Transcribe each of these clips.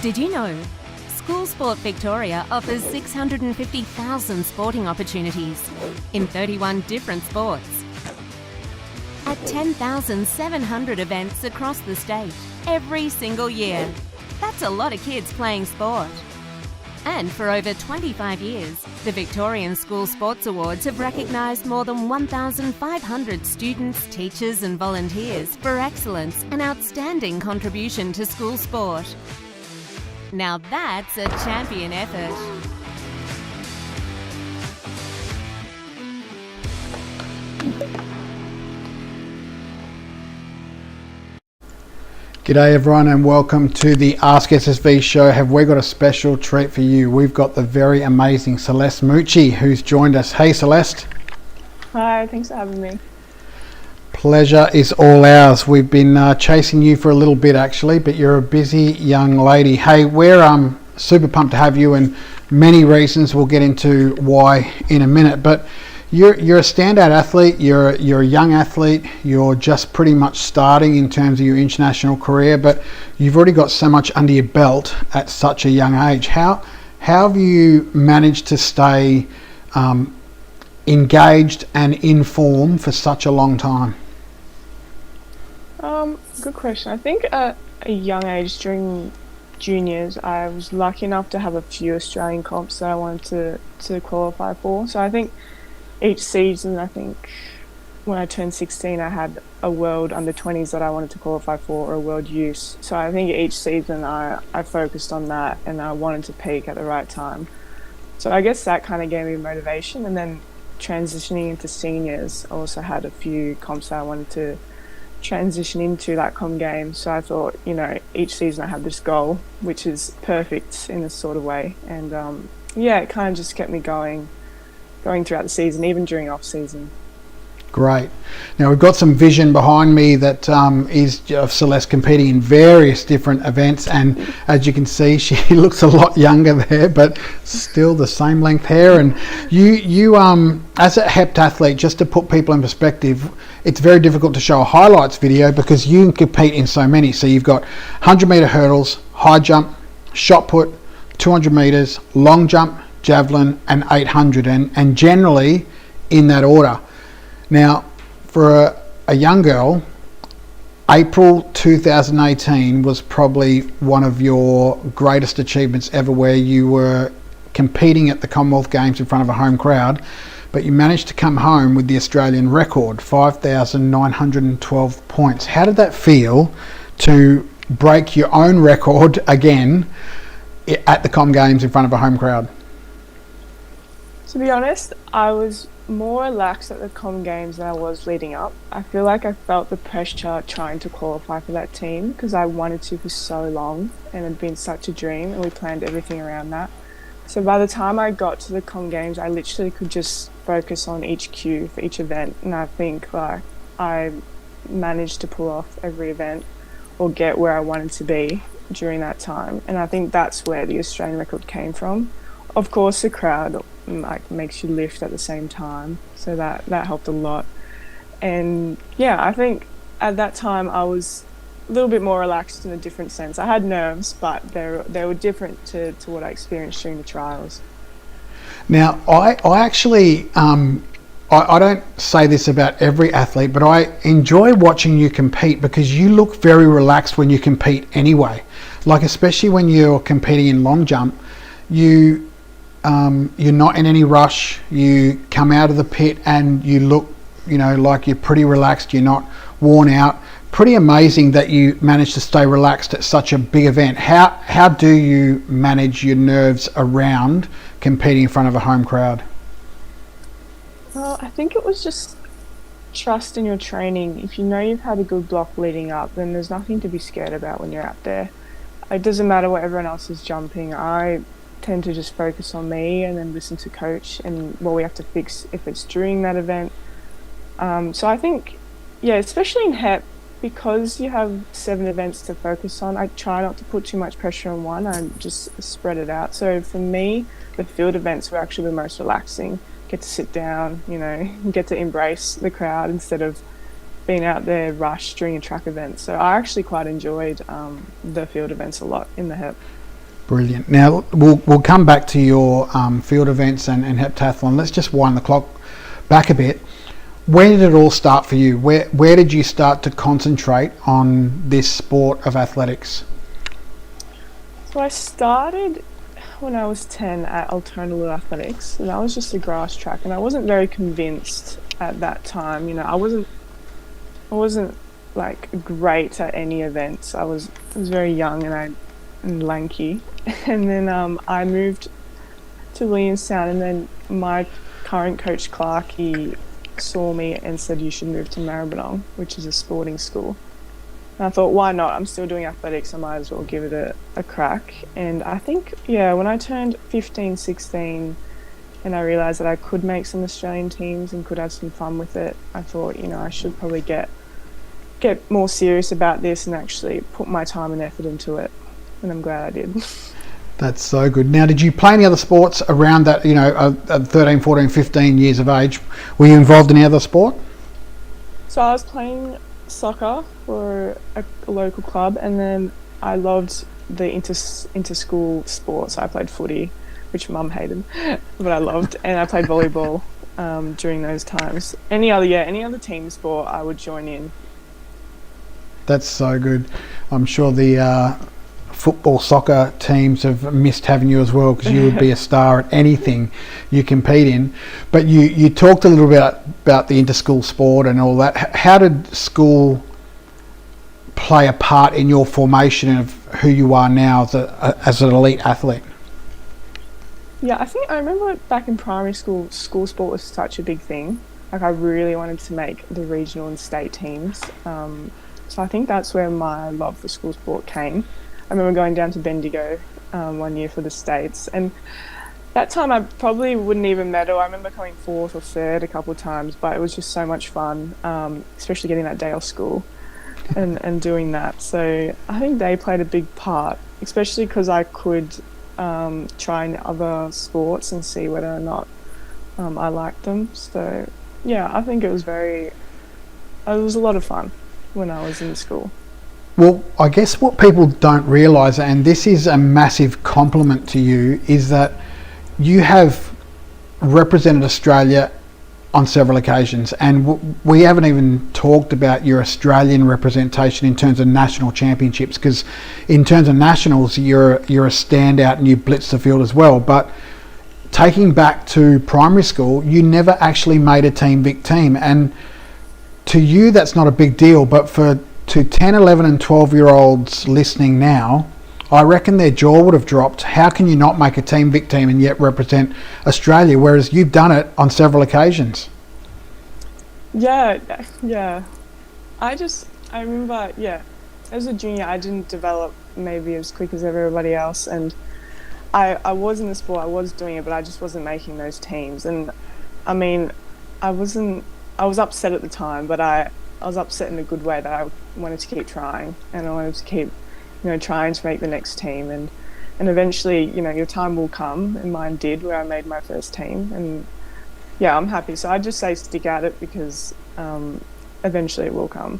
Did you know? School Sport Victoria offers 650,000 sporting opportunities in 31 different sports at 10,700 events across the state every single year. That's a lot of kids playing sport. And for over 25 years, the Victorian School Sports Awards have recognised more than 1,500 students, teachers and volunteers for excellence and outstanding contribution to school sport. Now that's a champion effort. G'day everyone and welcome to the ASKSSV show. Have we got a special treat for you? We've got the very amazing Celeste Mucci who's joined us. Hey Celeste. Hi, thanks for having me. Pleasure is all ours. We've been chasing you for a little bit actually, but you're a busy young lady. Hey, we're super pumped to have you, and many reasons we'll get into why in a minute, but you're a standout athlete, you're a young athlete, you're just pretty much starting in terms of your international career, but you've already got so much under your belt at such a young age. How have you managed to stay engaged and in form for such a long time? Good question. I think at a young age during juniors, I was lucky enough to have a few Australian comps that I wanted to qualify for. So I think each season, I think when I turned 16, I had a world under 20s that I wanted to qualify for, or a world youth. So I think each season I focused on that and I wanted to peak at the right time. So I guess that kind of gave me motivation. And then transitioning into seniors, I also had a few comps that I wanted to transition into, like Com Games. So I thought, each season I have this goal, which is perfect in a sort of way. And it kind of just kept me going throughout the season, even during off season. Great. Now we've got some vision behind me that is of Celeste competing in various different events, and as you can see, she looks a lot younger there, but still the same length hair. And you as a heptathlete, just to put people in perspective, it's very difficult to show a highlights video because you can compete in so many. So you've got 100-meter hurdles, high jump, shot put, 200 meters, long jump, javelin and 800, and generally in that order. Now for a young girl, April 2018 was probably one of your greatest achievements ever, where you were competing at the Commonwealth Games in front of a home crowd, but you managed to come home with the Australian record, 5,912 points. How did that feel to break your own record again at the Com Games in front of a home crowd? To be honest, I was more relaxed at the Com Games than I was leading up. I feel like I felt the pressure trying to qualify for that team because I wanted to for so long and it had been such a dream, and we planned everything around that. So by the time I got to the Com Games, I literally could just focus on each cue for each event, and I think I managed to pull off every event or get where I wanted to be during that time. And I think that's where the Australian record came from. Of course, the crowd makes you lift at the same time, so that helped a lot. And I think at that time I was a little bit more relaxed in a different sense. I had nerves, but they were different to what I experienced during the trials. Now I actually I don't say this about every athlete, but I enjoy watching you compete because you look very relaxed when you compete anyway. Like especially when you're competing in long jump, you're not in any rush. You come out of the pit and you look, like you're pretty relaxed. You're not worn out. Pretty amazing that you managed to stay relaxed at such a big event. How do you manage your nerves around competing in front of a home crowd? Well, I think it was just trust in your training. If you know you've had a good block leading up, then there's nothing to be scared about when you're out there. It doesn't matter what everyone else is jumping. I tend to just focus on me and then listen to coach and what we have to fix if it's during that event. So I think, especially in HEP, because you have 7 events to focus on, I try not to put too much pressure on one. I just spread it out. So for me, the field events were actually the most relaxing. Get to sit down, get to embrace the crowd instead of being out there rushed during a track event. So I actually quite enjoyed the field events a lot in the HEP. Brilliant. Now we'll come back to your field events and heptathlon. Let's just wind the clock back a bit. Where did it all start for you? Where did you start to concentrate on this sport of athletics? So I started when I was 10 at Alternative Athletics, and that was just a grass track, and I wasn't very convinced at that time. You know, I wasn't like great at any events. I was very young and lanky, and then I moved to Williamstown, and then my current coach Clark, he saw me and said you should move to Maribyrnong, which is a sporting school. And I thought, why not? I'm still doing athletics, I might as well give it a crack. And I think, when I turned 15, 16, and I realised that I could make some Australian teams and could have some fun with it, I thought, I should probably get more serious about this and actually put my time and effort into it. And I'm glad I did. That's so good. Now, did you play any other sports around that, at 13, 14, 15 years of age? Were you involved in any other sport? So I was playing soccer for a local club, and then I loved the inter-school sports. I played footy, which Mum hated, but I loved, and I played volleyball during those times. Any other team sport I would join in. That's so good. I'm sure the football, soccer teams have missed having you as well, because you would be a star at anything you compete in. But you talked a little bit about the inter-school sport and all that. How did school play a part in your formation of who you are now as an elite athlete? Yeah, I remember back in primary school sport was such a big thing. Like, I really wanted to make the regional and state teams. So I think that's where my love for school sport came. I remember going down to Bendigo one year for the States, and that time I probably wouldn't even medal. I remember coming fourth or third a couple of times, but it was just so much fun, especially getting that day off school and doing that. So I think they played a big part, especially because I could try in other sports and see whether or not I liked them. So yeah, I think it was a lot of fun when I was in school. Well, I guess what people don't realise, and this is a massive compliment to you, is that you have represented Australia on several occasions, and we haven't even talked about your Australian representation in terms of national championships, because in terms of nationals you're a standout and you blitz the field as well. But taking back to primary school, you never actually made a Team Vic team, and to you that's not a big deal, but to 10, 11 and 12-year-olds listening now, I reckon their jaw would have dropped. How can you not make a Team Vic team and yet represent Australia, whereas you've done it on several occasions? Yeah. I remember, as a junior, I didn't develop maybe as quick as everybody else, and I was in the sport, I was doing it, but I just wasn't making those teams. And I mean, I was upset at the time, but I was upset in a good way that I wanted to keep trying, and I wanted to keep, trying to make the next team, and eventually, your time will come, and mine did, where I made my first team, and yeah, I'm happy. So I just say stick at it, because eventually it will come.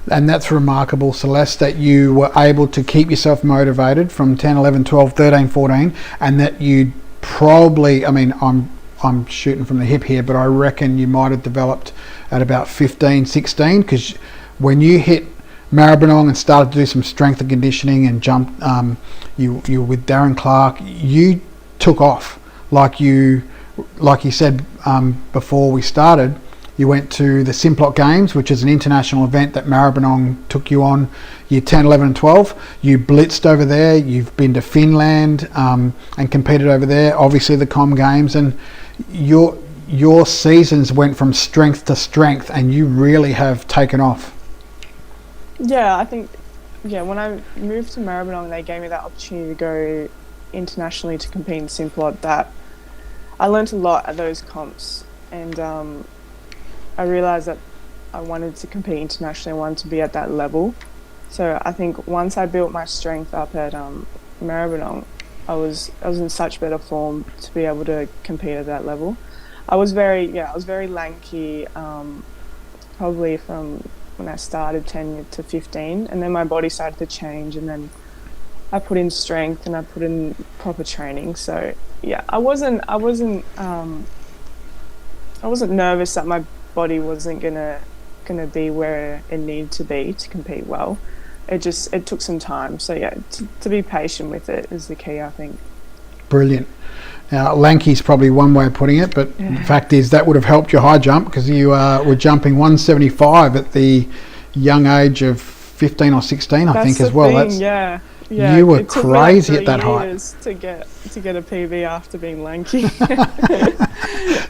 And that's remarkable, Celeste, that you were able to keep yourself motivated from 10, 11, 12, 13, 14, and that you probably, I'm shooting from the hip here, but I reckon you might have developed at about 15, 16, because when you hit Maribyrnong and started to do some strength and conditioning and jump, you were with Darren Clark, you took off. Like you said before we started, you went to the Simplot Games, which is an international event that Maribyrnong took you on year 10, 11 and 12. You blitzed over there, you've been to Finland and competed over there, obviously the Com Games, and your seasons went from strength to strength, and you really have taken off. Yeah, I think, when I moved to Maribyrnong, they gave me that opportunity to go internationally to compete in Simplot. That I learnt a lot at those comps, and I realised that I wanted to compete internationally, I wanted to be at that level. So I think once I built my strength up at Maribyrnong, I was in such better form to be able to compete at that level. I was very lanky, probably from when I started 10 to 15, and then my body started to change, and then I put in strength and I put in proper training. So yeah, I wasn't nervous that my body wasn't gonna be where it needed to be to compete well. It took some time. So yeah, to be patient with it is the key, I think. Brilliant. Now, lanky's probably one way of putting it, but the fact is that would have helped your high jump, because you were jumping 175 at the young age of 15 or 16, I think, as well. Thing, yeah. You were crazy at that height. To get a PB after being lanky.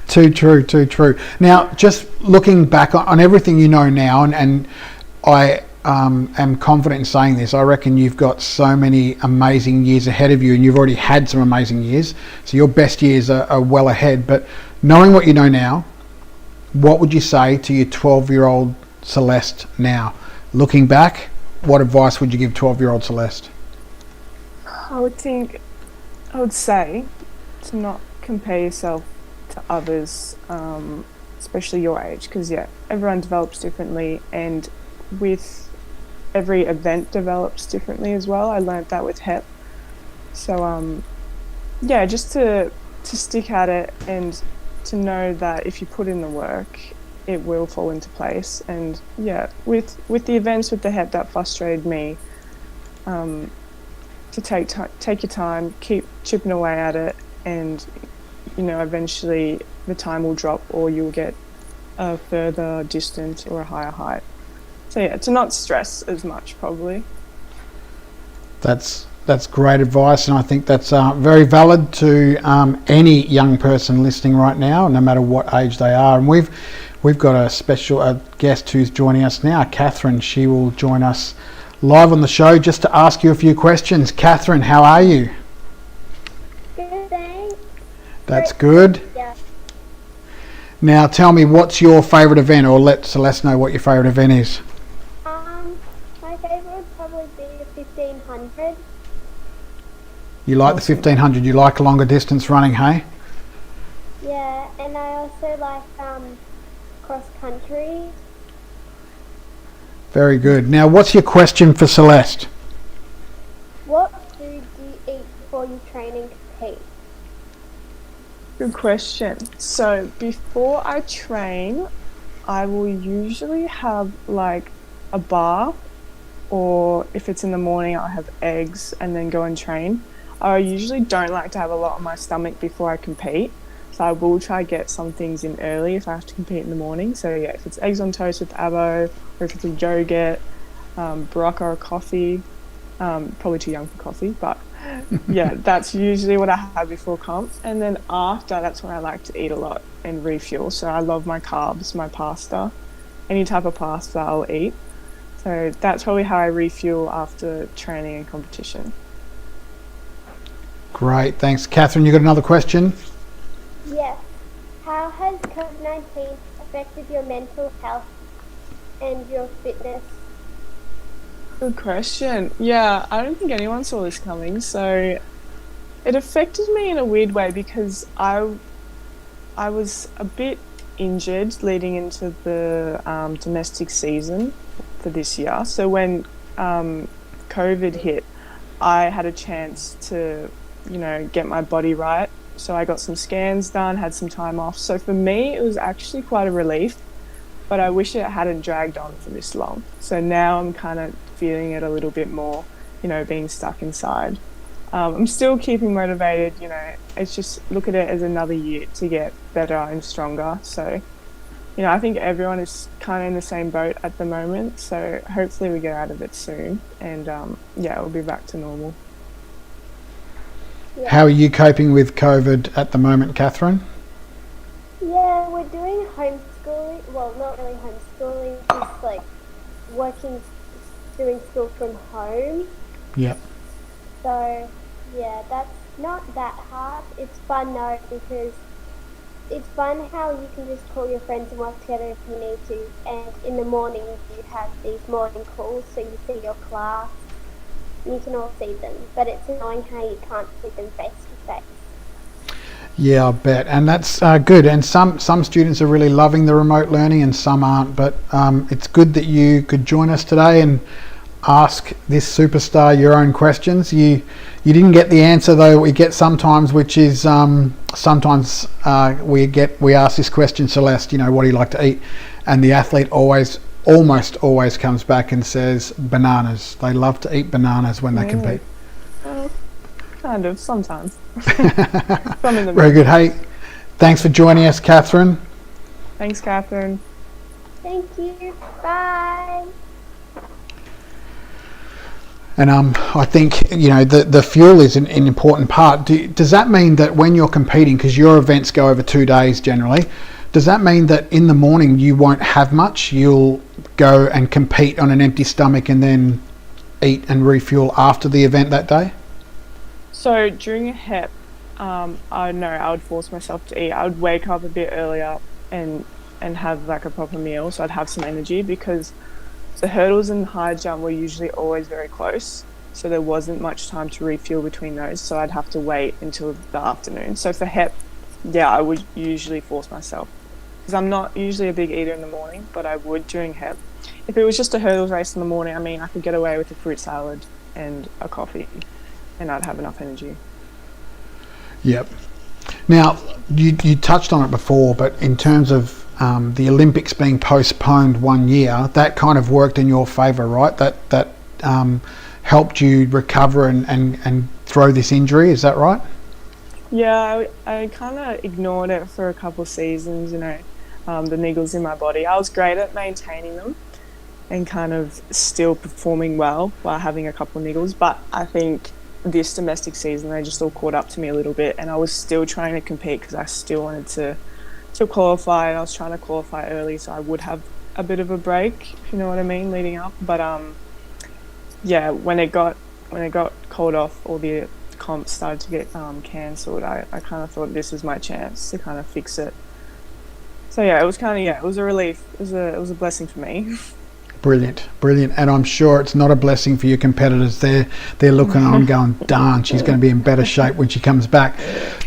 Too true. Now, just looking back on everything you know now, and I am confident in saying this, I reckon you've got so many amazing years ahead of you, and you've already had some amazing years, so your best years are well ahead. But knowing what you know now, what would you say to your 12-year-old Celeste now? Looking back, what advice would you give 12-year-old Celeste? I would say to not compare yourself to others, especially your age, because everyone develops differently, and with every event develops differently as well. I learned that with HEP. So just to stick at it, and to know that if you put in the work, it will fall into place. And with the events with the HEP that frustrated me, to take your time, keep chipping away at it, and eventually the time will drop, or you'll get a further distance or a higher height. So to not stress as much, probably. That's great advice, and I think that's very valid to any young person listening right now, no matter what age they are. And we've got a special guest who's joining us now, Catherine. She will join us live on the show just to ask you a few questions. Catherine, how are you? Good, thanks. That's good. Yeah. Now tell me, what's your favourite event, or let Celeste know what your favourite event is. My favourite would probably be the 1500. You like the 1500, you like longer distance running, hey? Yeah, and I also like cross country. Very good. Now, what's your question for Celeste? What food do you eat before you train and compete? Good question. So before I train, I will usually have like a bar, or if it's in the morning, I'll have eggs and then go and train. I usually don't like to have a lot on my stomach before I compete, so I will try to get some things in early if I have to compete in the morning. So if it's eggs on toast with avo, or if it's a yogurt, Barocca or coffee, probably too young for coffee, but that's usually what I have before comp. And then after, that's when I like to eat a lot and refuel. So I love my carbs, my pasta, any type of pasta I'll eat. So that's probably how I refuel after training and competition. Great, thanks. Catherine, you got another question? Yes. How has COVID-19 affected your mental health and your fitness? Good question. Yeah, I don't think anyone saw this coming. So it affected me in a weird way, because I was a bit injured leading into the domestic season for this year. So when COVID hit, I had a chance to get my body right. So I got some scans done, had some time off. So for me, it was actually quite a relief, but I wish it hadn't dragged on for this long. So now I'm kind of feeling it a little bit more, being stuck inside. I'm still keeping motivated, it's just look at it as another year to get better and stronger. So, I think everyone is kind of in the same boat at the moment. So hopefully we get out of it soon, and we'll be back to normal. Yeah. How are you coping with COVID at the moment, Catherine? Yeah, we're doing homeschooling. Well, not really homeschooling, just like doing school from home. Yep. So, that's not that hard. It's fun though, because it's fun how you can just call your friends and work together if you need to. And in the morning, you have these morning calls, so you see your class. You can all see them, but it's annoying how you can't see them face to face. Yeah, I bet, and that's good. And some students are really loving the remote learning, and some aren't. But it's good that you could join us today, and ask this superstar your own questions. You didn't get the answer though we get sometimes, which is sometimes we ask this question, Celeste, what do you like to eat? And the athlete almost always comes back and says bananas. They love to eat bananas when they compete. Well, kind of, sometimes. Some in the Very good. Hey, thanks for joining us, Catherine. Thanks, Catherine. Thank you. Bye. And I think the fuel is an important part. Does that mean that when you're competing, because your events go over 2 days generally, does that mean that in the morning you won't have much? You'll go and compete on an empty stomach and then eat and refuel after the event that day? So during a HEP, I would force myself to eat. I would wake up a bit earlier and have like a proper meal, so I'd have some energy, because the hurdles and high jump were usually always very close, so there wasn't much time to refuel between those, so I'd have to wait until the afternoon. So for HEP, I would usually force myself, because I'm not usually a big eater in the morning, but I would during HEP. If it was just a hurdles race in the morning, I could get away with a fruit salad and a coffee and I'd have enough energy. Yep. Now, you touched on it before, but in terms of the Olympics being postponed 1 year, that kind of worked in your favour, right? That helped you recover and throw this injury, is that right? Yeah, I kind of ignored it for a couple of seasons, the niggles in my body. I was great at maintaining them and kind of still performing well while having a couple of niggles, but I think this domestic season they just all caught up to me a little bit, and I was still trying to compete because I still wanted to qualify, and I was trying to qualify early, so I would have a bit of a break, if you know what I mean, leading up. But when it got called off, all the comps started to get cancelled, I kind of thought this was my chance to kind of fix it. So it was it was a relief. It was a blessing for me. Brilliant. And I'm sure it's not a blessing for your competitors. They're looking on going, darn, she's going to be in better shape when she comes back.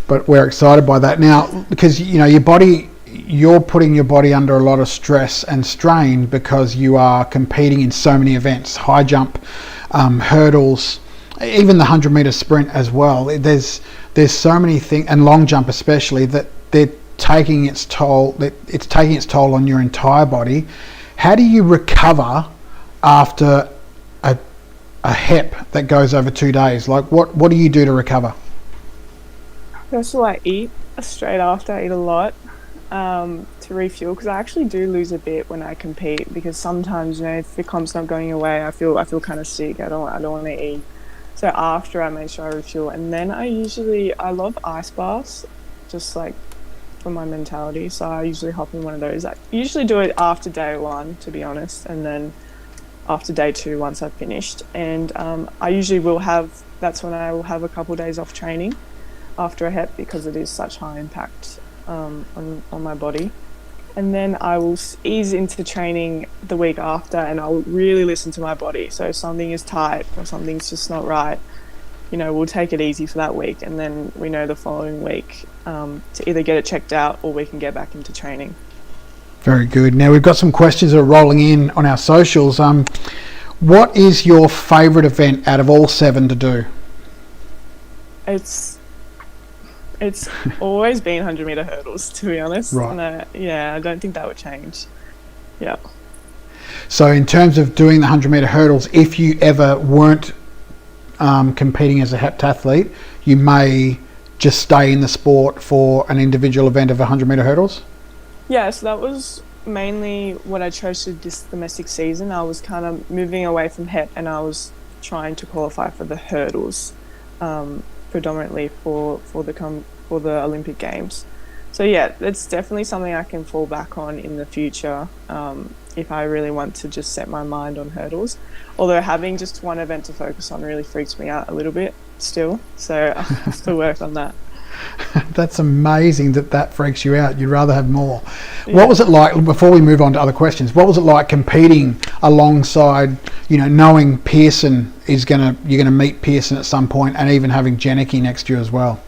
But we're excited by that now, because your body, you're putting your body under a lot of stress and strain because you are competing in so many events, high jump, hurdles, even the 100-meter sprint as well. There's so many things, and long jump especially, that they're taking its toll. It's taking its toll on your entire body. How do you recover after a HEP that goes over 2 days? Like, what do you do to recover? First of all, I eat straight after. I eat a lot to refuel, because I actually do lose a bit when I compete, because sometimes if the comp's not going away, I feel kind of sick. I don't want to eat. So after, I make sure I refuel, and then I love ice baths, just like for my mentality, so I usually hop in one of those. I usually do it after day 1, to be honest, and then after day 2 once I've finished. And I usually that's when I will have a couple of days off training after a HEP, because it is such high impact on my body. And then I will ease into training the week after, and I'll really listen to my body. So if something is tight or something's just not right, we'll take it easy for that week, and then we know the following week to either get it checked out or we can get back into training. Very good. Now, we've got some questions that are rolling in on our socials. What is your favourite event out of all 7 to do? It's always been 100-meter hurdles, to be honest. Right. And I don't think that would change. Yeah. So in terms of doing the 100-meter hurdles, if you ever weren't competing as a heptathlete, you may just stay in the sport for an individual event of 100-meter hurdles? Yeah, so that was mainly what I chose to this domestic season. I was kind of moving away from HEP, and I was trying to qualify for the hurdles, predominantly for the Olympic Games. So it's definitely something I can fall back on in the future if I really want to just set my mind on hurdles. Although having just one event to focus on really freaks me out a little bit still, so I have to work on that. That's amazing that freaks you out. You'd rather have more. Yeah. What was it like, before we move on to other questions, what was it like competing alongside, knowing Pearson you're gonna meet Pearson at some point, and even having Janicki next year as well?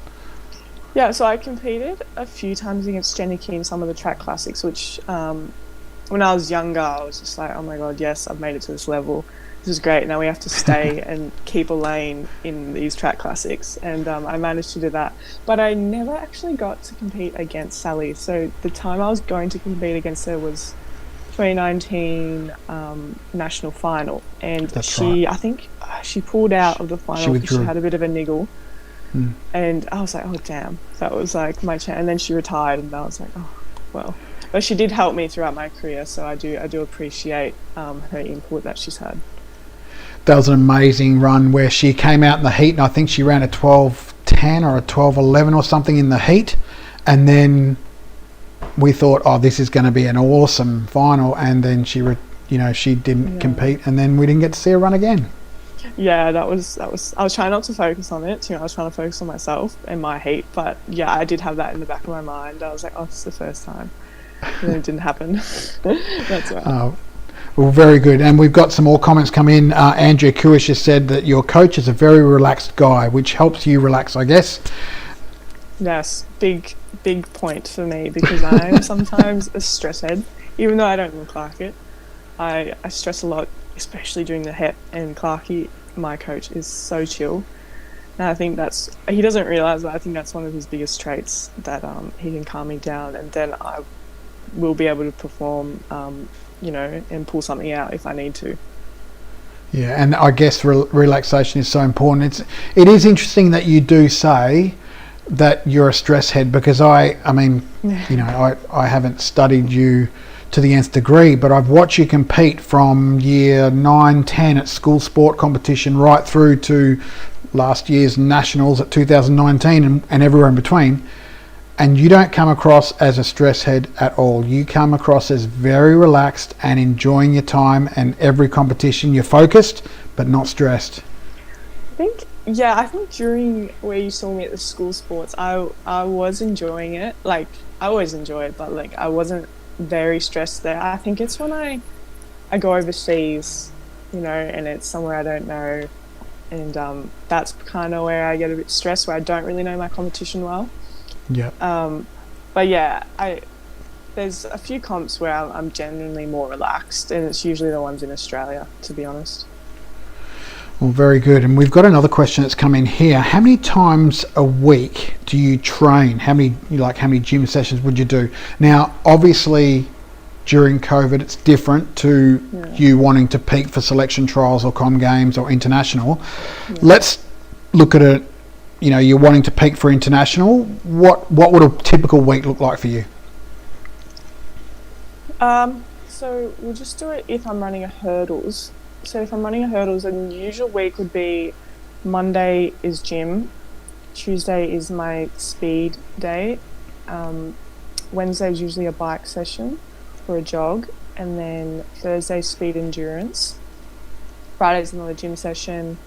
Yeah, so I competed a few times against Janicki in some of the track classics, which when I was younger, I was just like, oh my god, yes, I've made it to this level. this is great. Now we have to stay and keep a lane in these track classics. And I managed to do that. But I never actually got to compete against Sally. So the time I was going to compete against her was 2019 national final. And That's right. I think she pulled out of the final because she withdrew. had a bit of a niggle. And I was like, oh, damn. That was like my chance. And then she retired and I was like, oh, well. But she did help me throughout my career. So I do appreciate her input that she's had. That was an amazing run where she came out in the heat, and I think she ran a 12:10 or a 12:11 or something in the heat, and then we thought, oh, this is going to be an awesome final, and then she didn't compete, and then we didn't get to see her run again. Yeah, that was. I was trying not to focus on it. I was trying to focus on myself and my heat, but yeah, I did have that in the back of my mind. I was like, oh, this is the first time, and then it didn't happen. That's right. Well, very good. And we've got some more comments come in. Andrea Kuish has said that your coach is a very relaxed guy, which helps you relax, I guess. Yes, big point for me, because I am sometimes a stress head, even though I don't look like it. I stress a lot, especially during the Hep, and Clarkie, my coach, is so chill. And I think he doesn't realise that I think that's one of his biggest traits, that he can calm me down, and then I will be able to perform and pull something out if I need to. Yeah, and I guess relaxation is so important. It is interesting that you do say that you're a stress head, because I haven't studied you to the nth degree, but I've watched you compete from year 9, 10 at school sport competition right through to last year's nationals at 2019 and everywhere in between. And you don't come across as a stress head at all. You come across as very relaxed and enjoying your time, and every competition you're focused but not stressed. I think during where you saw me at the school sports, I was enjoying it. Like, I always enjoy it, but like I wasn't very stressed there. I think it's when I go overseas, and it's somewhere I don't know, and that's kind of where I get a bit stressed, where I don't really know my competition well. Yeah. But yeah, there's a few comps where I'm genuinely more relaxed, and it's usually the ones in Australia, to be honest. Well, very good. And we've got another question that's come in here. How many times a week do you train? How many gym sessions would you do? Now, obviously, during COVID, it's different to you wanting to peak for selection trials or Com Games or international. Yeah. Let's look at it. You're wanting to peak for international. What would a typical week look like for you? So we'll just do it if I'm running a hurdles. So if I'm running a hurdles, an usual week would be Monday is gym, Tuesday is my speed day, Wednesday is usually a bike session or a jog, and then Thursday speed endurance, Friday's another gym session,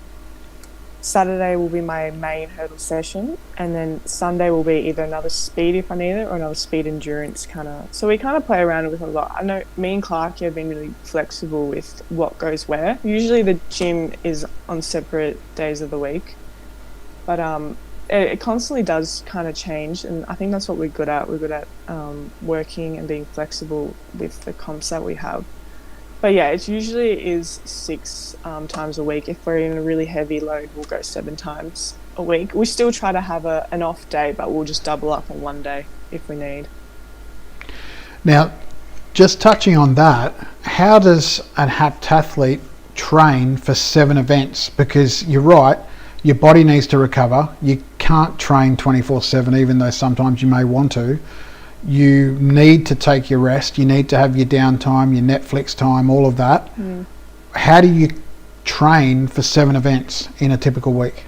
Saturday will be my main hurdle session, and then Sunday will be either another speed if I need it or another speed endurance kind of. So we kind of play around with a lot. I know me and Clarkie have been really flexible with what goes where. Usually the gym is on separate days of the week, but it constantly does kind of change, and I think that's what we're good at. We're good at working and being flexible with the comps that we have. But yeah, it usually is 6 times a week. If we're in a really heavy load, we'll go 7 times a week. We still try to have an off day, but we'll just double up on one day if we need. Now, just touching on that, how does a heptathlete train for 7 events? Because you're right, your body needs to recover. You can't train 24/7, even though sometimes you may want to. You need to take your rest. You need to have your downtime, your Netflix time, all of that. How do you train for 7 events in a typical week?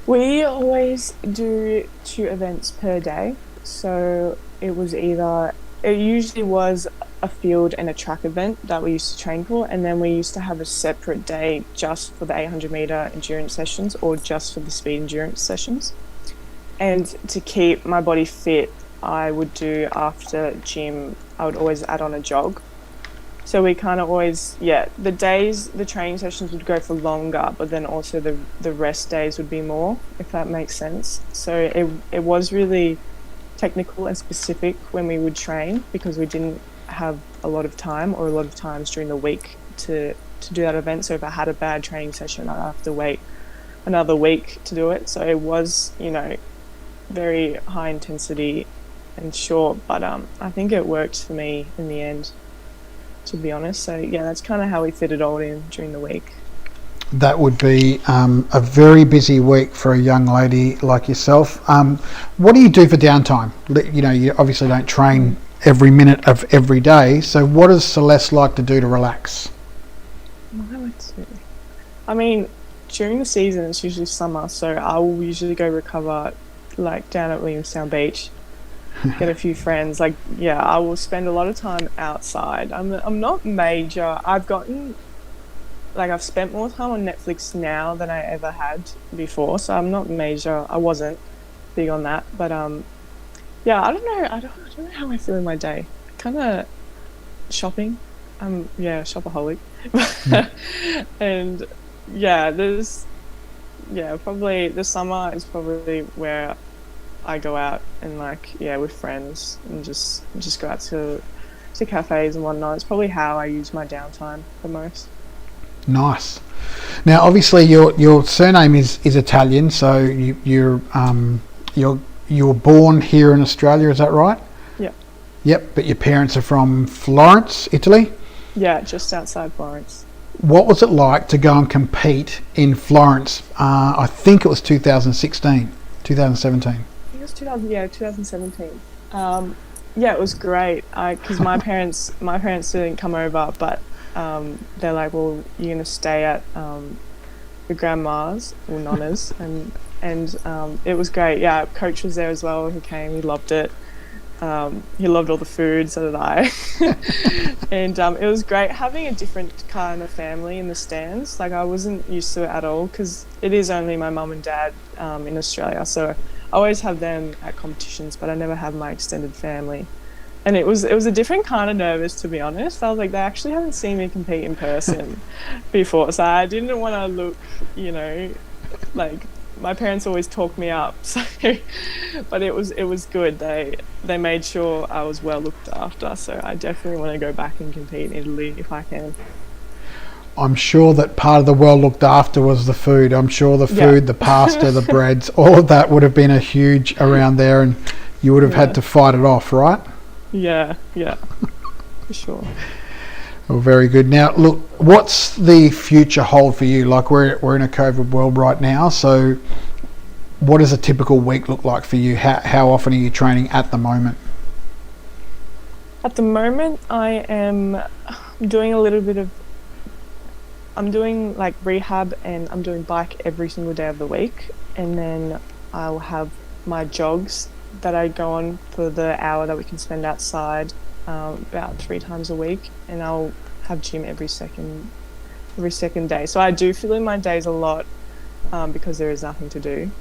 We always do 2 events per day. So it usually was a field and a track event that we used to train for, and then we used to have a separate day just for the 800 meter endurance sessions or just for the speed endurance sessions. And to keep my body fit, I would do after gym, I would always add on a jog. So we kind of always, the training sessions would go for longer, but then also the rest days would be more, if that makes sense. So it was really technical and specific when we would train, because we didn't have a lot of time or a lot of times during the week to to do that event. So if I had a bad training session, I'd have to wait another week to do it. So it was, very high intensity and short, but I think it worked for me in the end, to be honest. So yeah, that's kind of how we fit it all in during the week. That would be a very busy week for a young lady like yourself. What do you do for downtime? You obviously don't train every minute of every day. So what does Celeste like to do to relax? I mean, during the season, it's usually summer, so I will usually go recover like down at Williamstown Beach, get a few friends. I will spend a lot of time outside. I'm not major. I've spent more time on Netflix now than I ever had before, so I'm not major. I wasn't big on that, but I don't know. I don't know how I feel in my day. Kind of shopping. Shopaholic. And probably the summer is probably where I go out and with friends and just go out to cafes and whatnot. It's probably how I use my downtime the most. Nice. Now, obviously, your surname is Italian, so you were born here in Australia. Is that right? Yeah. Yep. But your parents are from Florence, Italy. Yeah, just outside Florence. What was it like to go and compete in Florence? I think it was 2016, 2017. I think it was 2017. It was great. Because my parents didn't come over, but they're like, well, you're gonna stay at the grandma's or nonna's, and it was great. Yeah, coach was there as well. He came. He loved it. He loved all the food, so did I. And it was great having a different kind of family in the stands. I wasn't used to it at all, because it is only my mum and dad in Australia. So I always have them at competitions, but I never have my extended family. And it was a different kind of nervous, to be honest. I was like, they actually haven't seen me compete in person before, so I didn't want to look, my parents always talk me up, so but it was good. They made sure I was well looked after, so I definitely want to go back and compete in Italy if I can. I'm sure that part of the well looked after was the food. I'm sure the food, the pasta, the breads, all of that would have been a huge around there, and you would have had to fight it off, right? Yeah, for sure. Well, very good. Now, look, what's the future hold for you? We're in a COVID world right now, so what does a typical week look like for you? How often are you training at the moment? At the moment, I am doing I'm doing rehab, and I'm doing bike every single day of the week, and then I'll have my jogs that I go on for the hour that we can spend outside, about 3 times a week, and I'll have gym every second day. So I do fill in my days a lot, because there is nothing to do,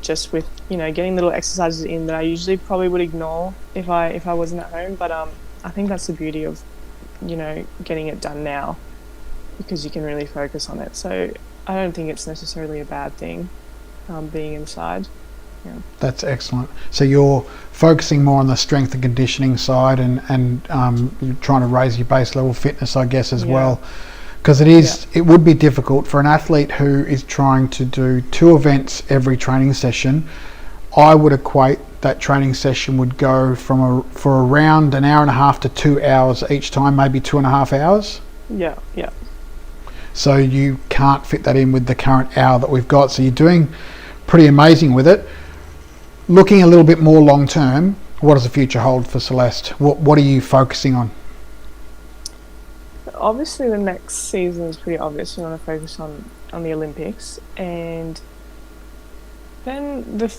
just with getting little exercises in that I usually probably would ignore if I wasn't at home. But I think that's the beauty of getting it done now, because you can really focus on it. So I don't think it's necessarily a bad thing, being inside. Yeah. That's excellent. So you're focusing more on the strength and conditioning side, and you're trying to raise your base level fitness, I guess, as well. Because it would be difficult for an athlete who is trying to do 2 events every training session. I would equate that training session would go for around an hour and a half to 2 hours each time, maybe 2.5 hours. Yeah. So you can't fit that in with the current hour that we've got. So you're doing pretty amazing with it. Looking a little bit more long term, what does the future hold for Celeste? What are you focusing on? Obviously, the next season is pretty obvious. You want to focus on the Olympics, and then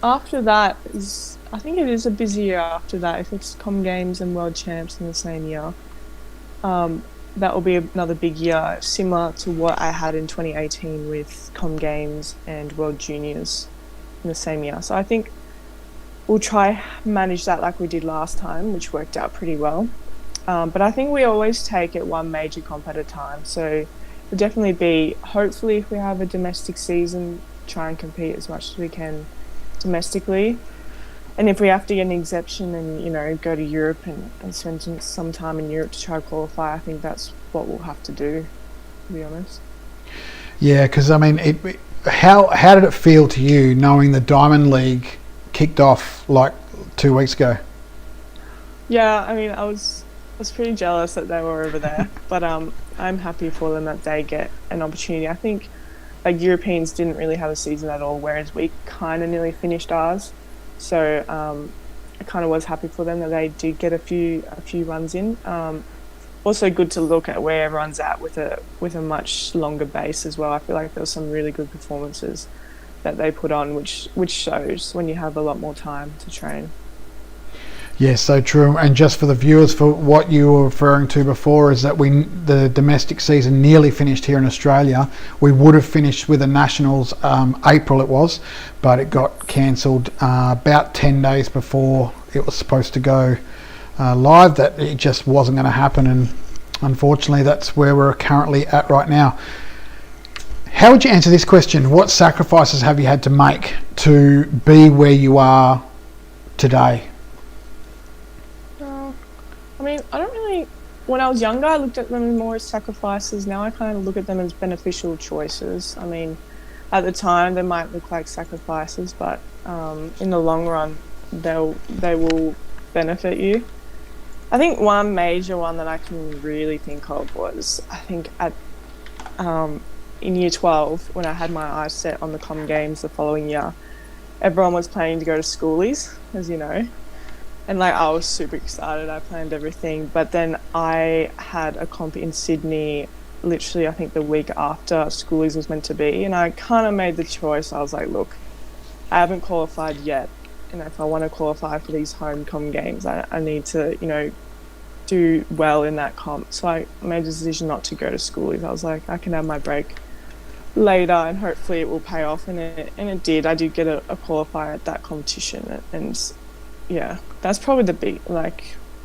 after that is, I think it is a busy year after that. If it's Com Games and World Champs in the same year, that will be another big year, similar to what I had in 2018 with Com Games and World Juniors in the same year. So I think we'll try manage that like we did last time, which worked out pretty well. But I think we always take it one major comp at a time. So it'll definitely be, hopefully if we have a domestic season, try and compete as much as we can domestically. And if we have to get an exemption and, you know, go to Europe and spend some time in Europe to try to qualify, I think that's what we'll have to do, to be honest. Yeah, because I mean, how did it feel to you knowing the Diamond League kicked off like 2 weeks ago? Yeah, I mean, I was pretty jealous that they were over there, but I'm happy for them that they get an opportunity. I think like Europeans didn't really have a season at all, whereas we kind of nearly finished ours. So I kind of was happy for them that they did get a few runs in. Also good to look at where everyone's at with a much longer base as well. I feel like there was some really good performances that they put on, which shows when you have a lot more time to train. Yeah, so true. And just for the viewers, for what you were referring to before, is that the domestic season nearly finished here in Australia. We would have finished with the Nationals, April it was, but it got cancelled about 10 days before it was supposed to go live. That it just wasn't going to happen, and unfortunately that's where we're currently at right now. How would you answer this question? What sacrifices have you had to make to be where you are today? I mean, I don't really... When I was younger, I looked at them more as sacrifices. Now I kind of look at them as beneficial choices. I mean, at the time, they might look like sacrifices, but in the long run, they will benefit you. I think one major one that I can really think of was, I think in year 12, when I had my eyes set on the Comm Games the following year, everyone was planning to go to schoolies, as you know. And like I was super excited, I planned everything, but then I had a comp in Sydney literally I think the week after schoolies was meant to be, and I kind of made the choice. I was like, look, I haven't qualified yet, and if I want to qualify for these home Comm Games, I need to, you know, do well in that comp. So I made the decision not to go to schoolies. I was like, I can have my break later and hopefully it will pay off, and it did. I did get a qualifier at that competition, and yeah, that's probably the big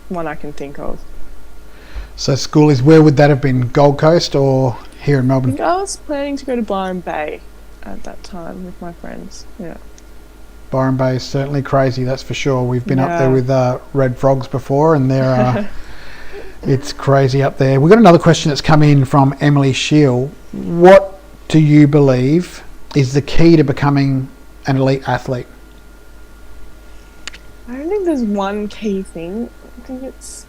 one I can think of. So schoolies, where would that have been? Gold Coast or here in Melbourne? I think I was planning to go to Byron Bay at that time with my friends. Yeah. Byron Bay is certainly crazy, that's for sure. We've been up there with red frogs before, and they're it's crazy up there. We've got another question that's come in from Emily Shield. What do you believe is the key to becoming an elite athlete? I don't think there's one key thing. I think it's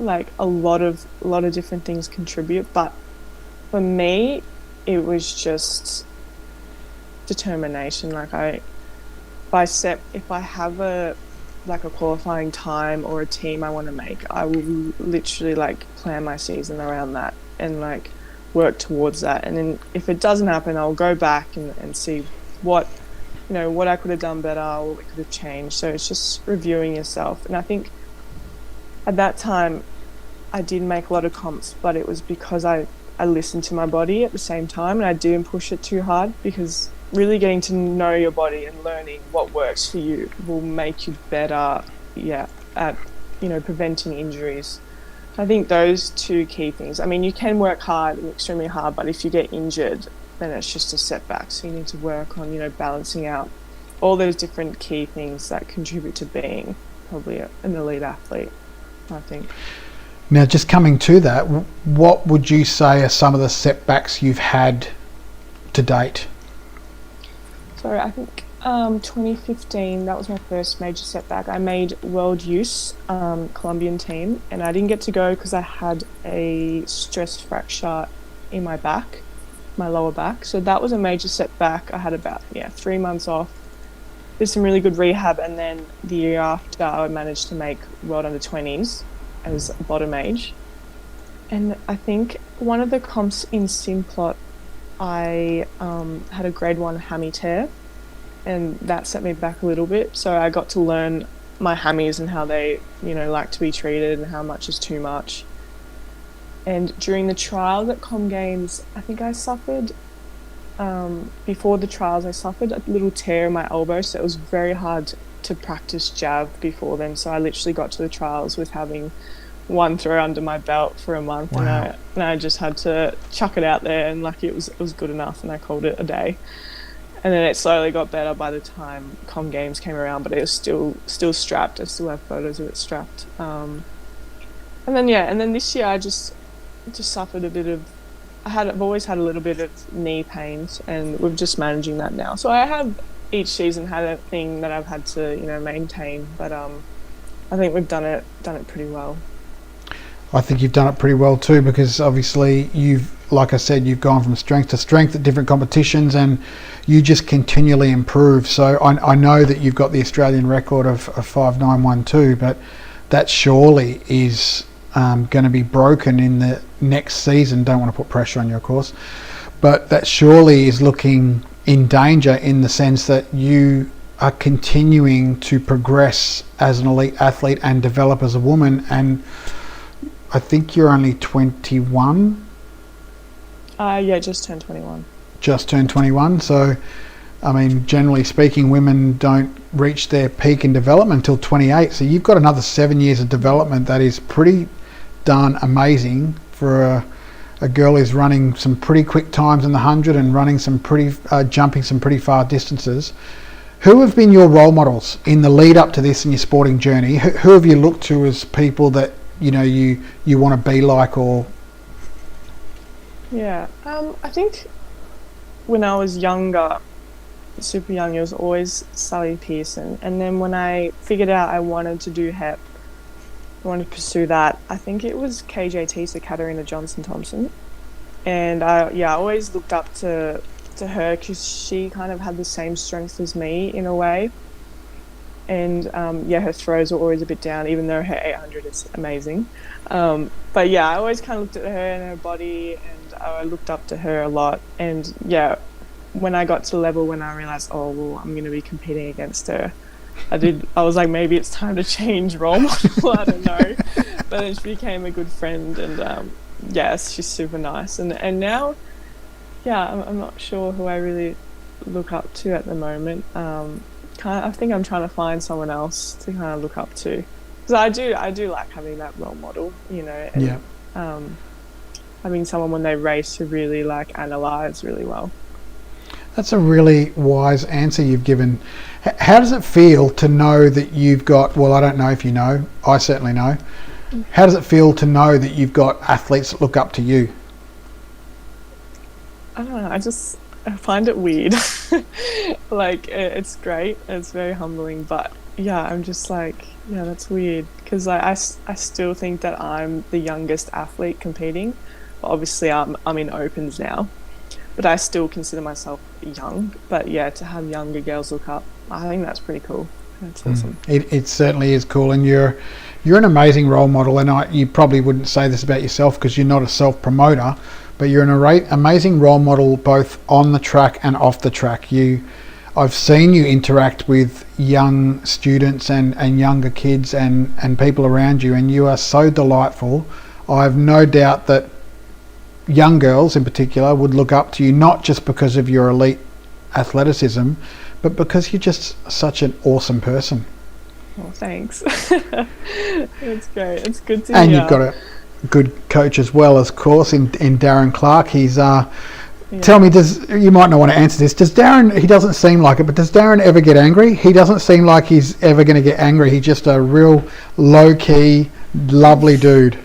like a lot of different things contribute, but for me it was just determination. Like if I have a qualifying time or a team I want to make, I will literally plan my season around that and work towards that. And then if it doesn't happen, I'll go back and see what I could have done better or what we could have changed. So it's just reviewing yourself. And I think at that time I did make a lot of comps, but it was because I listened to my body at the same time, and I didn't push it too hard, because really getting to know your body and learning what works for you will make you better at preventing injuries. I think those two key things. I mean, you can work hard and extremely hard, but if you get injured, then it's just a setback. So you need to work on balancing out all those different key things that contribute to being probably an elite athlete, I think. Now, just coming to that, what would you say are some of the setbacks you've had to date? So I think 2015, that was my first major setback. I made World Youth Colombian team, and I didn't get to go because I had a stress fracture in my back, my lower back. So that was a major setback. I had about 3 months off. Did some really good rehab, and then the year after I managed to make World Under 20s as bottom age. And I think one of the comps in Simplot, I had a grade 1 hammy tear, and that set me back a little bit. So I got to learn my hammies and how they like to be treated and how much is too much. And during the trials at Comm Games, I think I suffered before the trials I suffered a little tear in my elbow, so it was very hard to practice jav before then. So I literally got to the trials with having one throw under my belt for a month. Wow. and I just had to chuck it out there, and it was good enough, and I called it a day. And then it slowly got better by the time Com Games came around, but it was still strapped. I still have photos of it strapped. And then this year I just suffered a bit of. I've always had a little bit of knee pains, and we're just managing that now. So I have each season had a thing that I've had to maintain, but I think we've done it pretty well. I think you've done it pretty well too, because obviously like I said, you've gone from strength to strength at different competitions, and you just continually improve. So I know that you've got the Australian record of 5.912, but that surely is going to be broken in the next season. Don't want to put pressure on you, of course, but that surely is looking in danger, in the sense that you are continuing to progress as an elite athlete and develop as a woman. And I think you're only 21. Just turned 21. Just turned 21. So, I mean, generally speaking, women don't reach their peak in development until 28. So you've got another 7 years of development. That is pretty darn amazing for a girl who's running some pretty quick times in the 100 and running some pretty, jumping some pretty far distances. Who have been your role models in the lead up to this in your sporting journey? Who have you looked to as people that you want to be like? Or I think when I was younger, super young, it was always Sally Pearson. And then when I figured out I wanted to do HEP, I wanted to pursue that, I think it was KJT, so Katarina Johnson-Thompson. And I always looked up to her, because she kind of had the same strength as me in a way. And her throws were always a bit down, even though her 800 is amazing. But I always kind of looked at her and her body, and I looked up to her a lot. And when I got to the level when I realized, I'm going to be competing against her, I was like, maybe it's time to change role model. I don't know. But then she became a good friend, and she's super nice. And now, I'm not sure who I really look up to at the moment. I think I'm trying to find someone else to kind of look up to, because I do like having that role model, and having someone when they race who really analyze really well. That's a really wise answer you've given. How does it feel to know that you've got, well, I don't know if you know, I certainly know. How does it feel to know that you've got athletes that look up to you? I don't know, I find it weird. It's great, it's very humbling, but I'm just that's weird, because I still think that I'm the youngest athlete competing. But obviously I'm in opens now, but I still consider myself young. But to have younger girls look up, I think that's pretty cool. That's awesome. It certainly is cool, and you're an amazing role model. And you probably wouldn't say this about yourself, because you're not a self-promoter, but you're an amazing role model both on the track and off the track. I've seen you interact with young students and younger kids and people around you, and you are so delightful. I have no doubt that young girls in particular would look up to you, not just because of your elite athleticism, but because you're just such an awesome person. Oh, thanks. It's great. It's good to hear. And you've got a good coach as well, of course, in Darren Clark. He's tell me, you might not want to answer this, does Darren, he doesn't seem like it, but does Darren ever get angry? He doesn't seem like he's ever going to get angry. He's just a real low-key, lovely dude.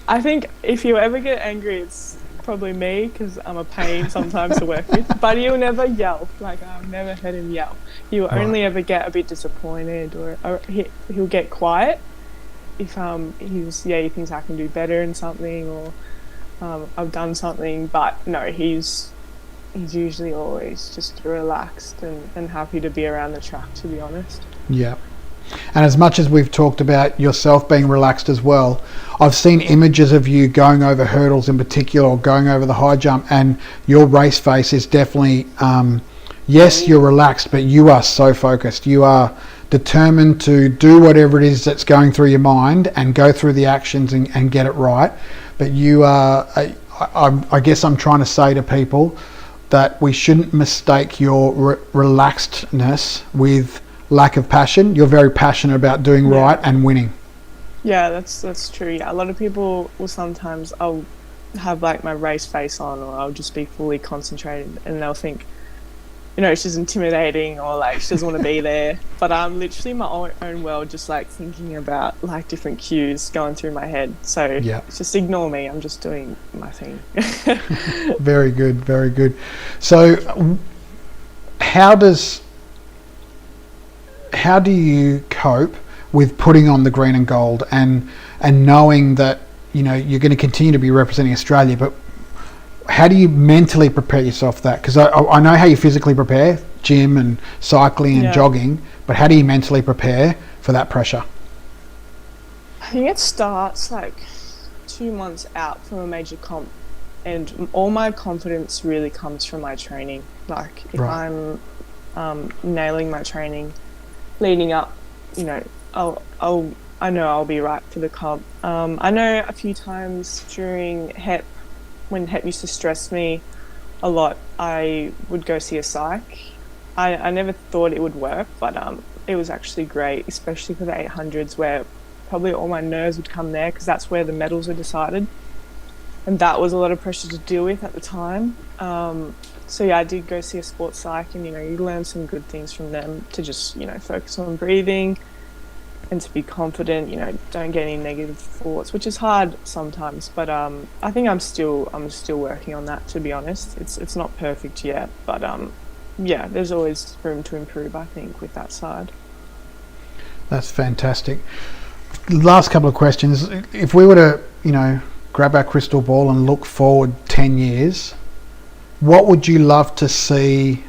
I think if you ever get angry, it's probably me, because I'm a pain sometimes to work with. But he'll never yell. I've never heard him yell. He'll only ever get a bit disappointed, or he'll get quiet if he thinks I can do better in something, or I've done something. But no, he's usually always just relaxed and happy to be around the track, to be honest. Yeah. And as much as we've talked about yourself being relaxed as well, I've seen images of you going over hurdles in particular, or going over the high jump, and your race face is definitely, yes, you're relaxed, but you are so focused. You are determined to do whatever it is that's going through your mind and go through the actions and get it right. But you are, I guess I'm trying to say to people that we shouldn't mistake your relaxedness with lack of passion. You're very passionate about doing right and winning. Yeah, that's true. Yeah, a lot of people will sometimes, I'll have my race face on, or I'll just be fully concentrated, and they'll think, you know, she's intimidating or like she doesn't want to be there. But I'm literally in my own world, just like thinking about like different cues going through my head. So just ignore me. I'm just doing my thing. Very good, very good. So how do you cope with putting on the green and gold and knowing that, you know, you're going to continue to be representing Australia, but how do you mentally prepare yourself for that? Because I know how you physically prepare, gym and cycling and jogging, but how do you mentally prepare for that pressure? I think it starts like 2 months out from a major comp, and all my confidence really comes from my training. Like if I'm nailing my training leading up, you know, I know I'll be right for the comp. I know a few times during HEP, when HEP used to stress me a lot, I would go see a psych. I never thought it would work, but it was actually great, especially for the 800s, where probably all my nerves would come there because that's where the medals were decided. And that was a lot of pressure to deal with at the time. So yeah, I did go see a sports psych, and, you know, you learn some good things from them to just, you know, focus on breathing and to be confident, you know, don't get any negative thoughts, which is hard sometimes, but I think I'm still working on that, to be honest. It's not perfect yet, but yeah, there's always room to improve, I think, with that side. That's fantastic. Last couple of questions. If we were to, you know, grab our crystal ball and look forward 10 years, what would you love to see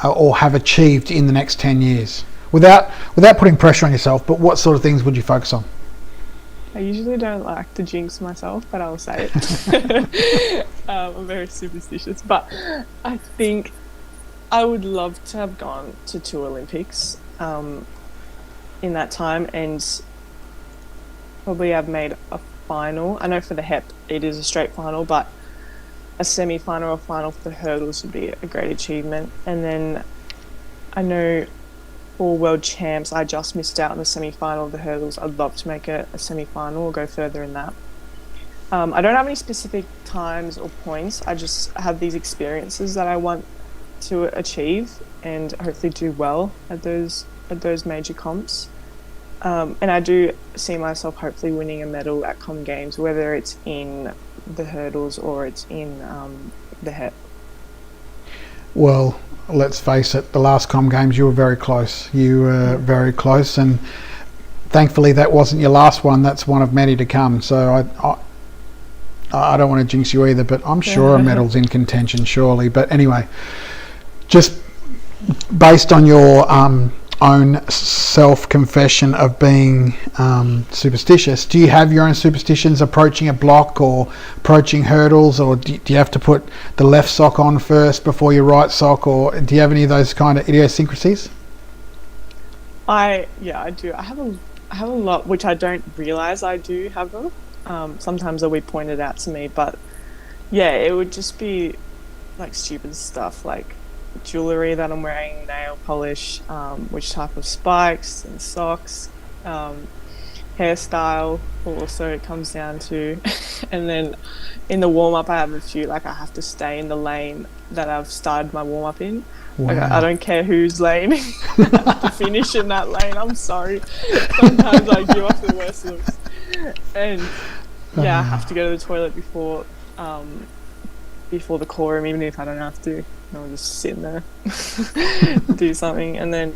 or have achieved in the next 10 years? Without putting pressure on yourself, but what sort of things would you focus on? I usually don't like to jinx myself, but I'll say it. I'm very superstitious, but I think I would love to have gone to 2 Olympics in that time, and probably have made a final. I know for the HEP it is a straight final, but a semi-final or final for the hurdles would be a great achievement. And then I know for World Champs, I just missed out on the semi-final of the hurdles. I'd love to make a semi-final or go further in that. I don't have any specific times or points. I just have these experiences that I want to achieve and hopefully do well at those major comps. And I do see myself hopefully winning a medal at Com Games, whether it's in the hurdles or it's in the HEP. Well, let's face it, the last Com Games you were very close. You were very close, and thankfully that wasn't your last one. That's one of many to come. So I don't want to jinx you either, but I'm sure a medal's in contention, surely. But anyway, just based on your own self-confession of being superstitious, do you have your own superstitions approaching a block or approaching hurdles, or do you have to put the left sock on first before your right sock, or do you have any of those kind of idiosyncrasies? I do. I have a lot which I don't realise I do have them. Sometimes they'll be pointed out to me, but yeah, it would just be like stupid stuff like jewellery that I'm wearing, nail polish, which type of spikes and socks, hairstyle also it comes down to. And then in the warm-up I have a few, like I have to stay in the lane that I've started my warm-up in. Wow. Like, I don't care whose lane. I have to finish in that lane. I'm sorry, sometimes I give off the worst looks. And yeah, I have to go to the toilet before the call room, even if I don't have to. I'll just sit in there, do something. And then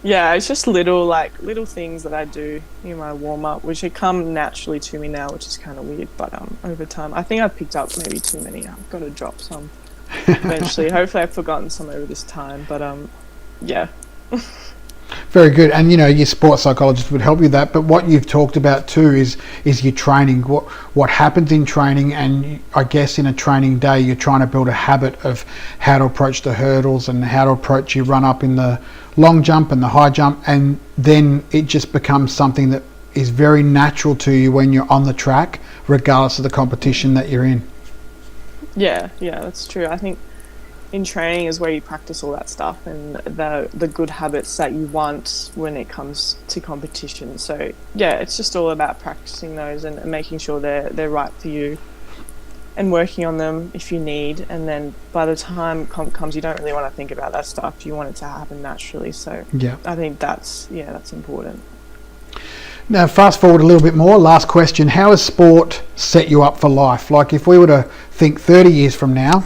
yeah, it's just little things that I do in my warm-up, which have come naturally to me now, which is kind of weird, but over time I think I've picked up maybe too many. I've got to drop some eventually. Hopefully I've forgotten some over this time, but yeah. Very good. And you know, your sports psychologist would help you with that, but what you've talked about too is your training, what happens in training. And I guess in a training day you're trying to build a habit of how to approach the hurdles and how to approach your run up in the long jump and the high jump, and then it just becomes something that is very natural to you when you're on the track, regardless of the competition that you're in. Yeah, that's true. I think in training is where you practice all that stuff and the good habits that you want when it comes to competition. So yeah, it's just all about practicing those and making sure they're right for you. and working on them if you need. And then by the time comp comes, you don't really want to think about that stuff. You want it to happen naturally. So Yeah. I think that's important. Now, fast forward a little bit more. Last question. How has sport set you up for life? Like, if we were to think 30 years from now,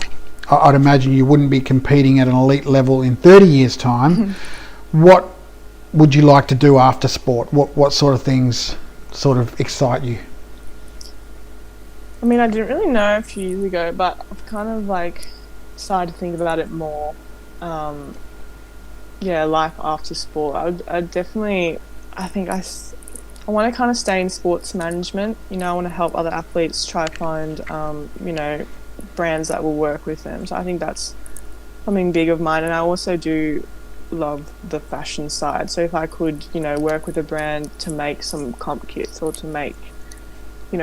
I'd imagine you wouldn't be competing at an elite level in 30 years' time. What would you like to do after sport? What sort of things sort of excite you? I mean, I didn't really know a few years ago, but I've kind of like started to think about it more. Life after sport. I definitely, I think I want to kind of stay in sports management. You know, I want to help other athletes try to find, brands that will work with them. So I think that's something big of mine. And I also do love the fashion side. So if I could, work with a brand to make some comp kits or to make,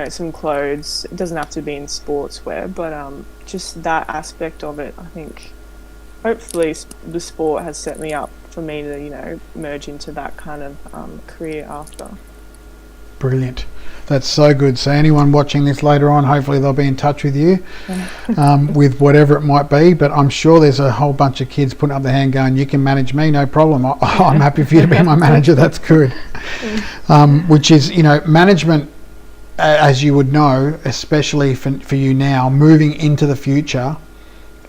some clothes, it doesn't have to be in sportswear, but just that aspect of it, I think hopefully the sport has set me up for me to, merge into that kind of career after. Brilliant. That's so good. So anyone watching this later on, hopefully they'll be in touch with you with whatever it might be. But I'm sure there's a whole bunch of kids putting up their hand going, you can manage me, no problem. I'm happy for you to be my manager. That's good. Which is, management, as you would know, especially for you now, moving into the future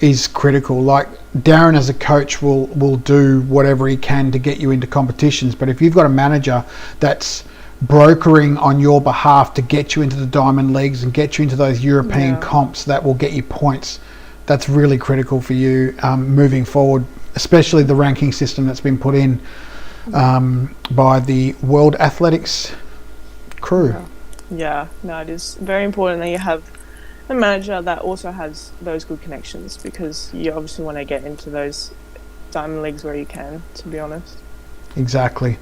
is critical. Like, Darren as a coach will do whatever he can to get you into competitions. But if you've got a manager that's brokering on your behalf to get you into the diamond leagues and get you into those European comps that will get you points, that's really critical for you moving forward, especially the ranking system that's been put in by the World Athletics crew. It is very important that you have a manager that also has those good connections, because you obviously want to get into those diamond leagues where you can, to be honest. Exactly.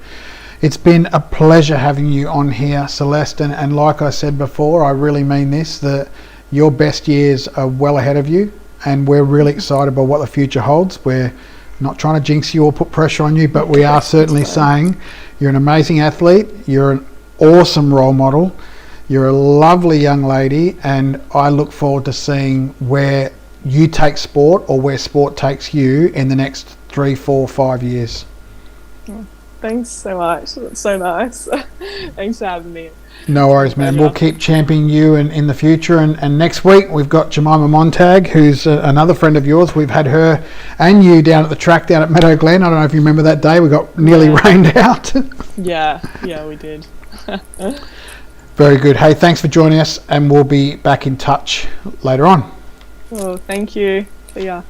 It's been a pleasure having you on here, Celeste, and like I said before, I really mean this, that your best years are well ahead of you, and we're really excited about what the future holds. We're not trying to jinx you or put pressure on you, but we are certainly saying you're an amazing athlete, you're an awesome role model, you're a lovely young lady, and I look forward to seeing where you take sport or where sport takes you in the next 3, 4, 5 years. Thanks so much. That's so nice. Thanks for having me. No worries, man. We'll keep championing you in the future. And next week, we've got Jemima Montag, who's another friend of yours. We've had her and you down at the track down at Meadow Glen. I don't know if you remember that day. We got nearly rained out. Yeah, we did. Very good. Hey, thanks for joining us, and we'll be back in touch later on. Oh, thank you. See ya.